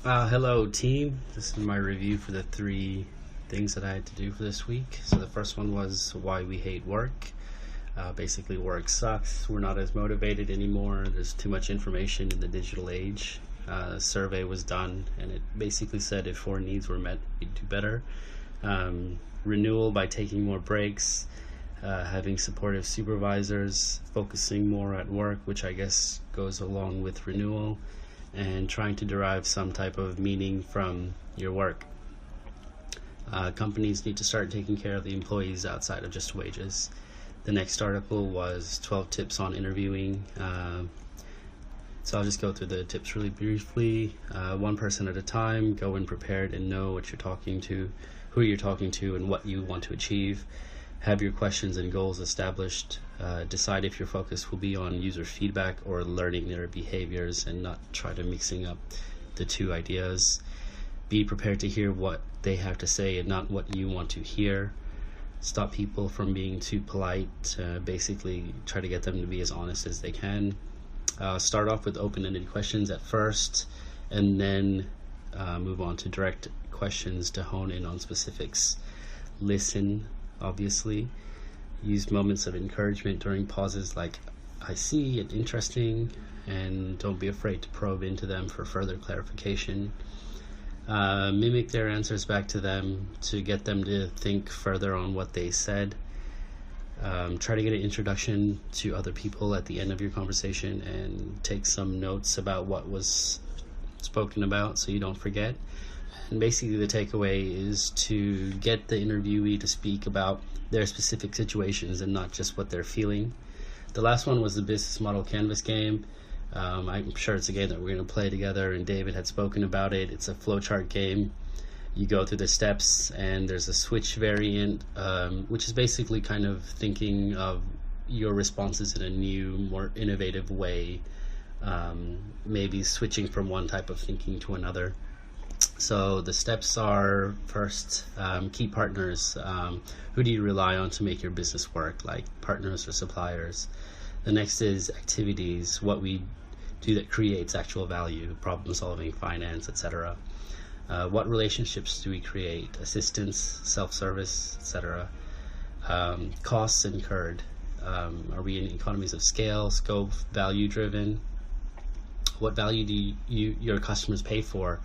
Hello team, this is my review for the 3 things that I had to do for this week. So the first one was why we hate work. Basically work sucks, we're not as motivated anymore, there's too much information in the digital age. A survey was done and it basically said if 4 needs were met, we'd do better. Renewal by taking more breaks, having supportive supervisors, focusing more at work, which I guess goes along with renewal, and trying to derive some type of meaning from your work. Companies need to start taking care of the employees outside of just wages. The next article was 12 tips on interviewing. So I'll just go through the tips really briefly. One person at a time, go in prepared and know what you're talking to, who you're talking to, and what you want to achieve. Have your questions and goals established. Decide if your focus will be on user feedback or learning their behaviors, and not try to mixing up the two ideas. Be prepared to hear what they have to say and not what you want to hear. Stop people from being too polite. Basically try to get them to be as honest as they can. Start off with open-ended questions at first, and then move on to direct questions to hone in on specifics. Listen, obviously. Use moments of encouragement during pauses like "I see" and "interesting," and don't be afraid to probe into them for further clarification. Mimic their answers back to them to get them to think further on what they said. Try to get an introduction to other people at the end of your conversation and take some notes about what was spoken about so you don't forget. And basically the takeaway is to get the interviewee to speak about their specific situations and not just what they're feeling. The last one was the business model canvas game. I'm sure it's a game that we're going to play together, and David had spoken about it. It's a flowchart game. You go through the steps, and there's a switch variant, which is basically kind of thinking of your responses in a new, more innovative way, maybe switching from one type of thinking to another. So the steps are, first, key partners. Who do you rely on to make your business work, like partners or suppliers? The next is activities, what we do that creates actual value, problem solving, finance, etc. What relationships do we create? Assistance, self-service, etc. Costs incurred. Are we in economies of scale, scope, value driven? What value do your customers pay for?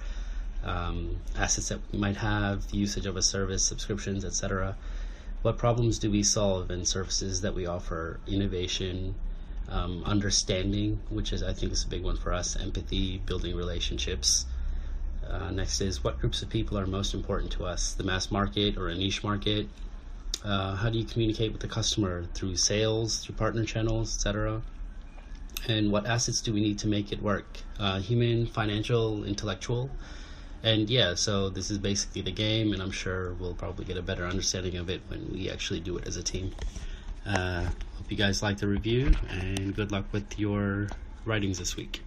Assets that we might have, usage of a service, subscriptions, etc. What problems do we solve, and services that we offer? Innovation, understanding, which I think is a big one for us, empathy, building relationships. Next is what groups of people are most important to us, the mass market or a niche market. How do you communicate with the customer? Through sales, through partner channels, etc. And what assets do we need to make it work? Human, financial, intellectual. And yeah, so this is basically the game, and I'm sure we'll probably get a better understanding of it when we actually do it as a team. Hope you guys like the review, and good luck with your writings this week.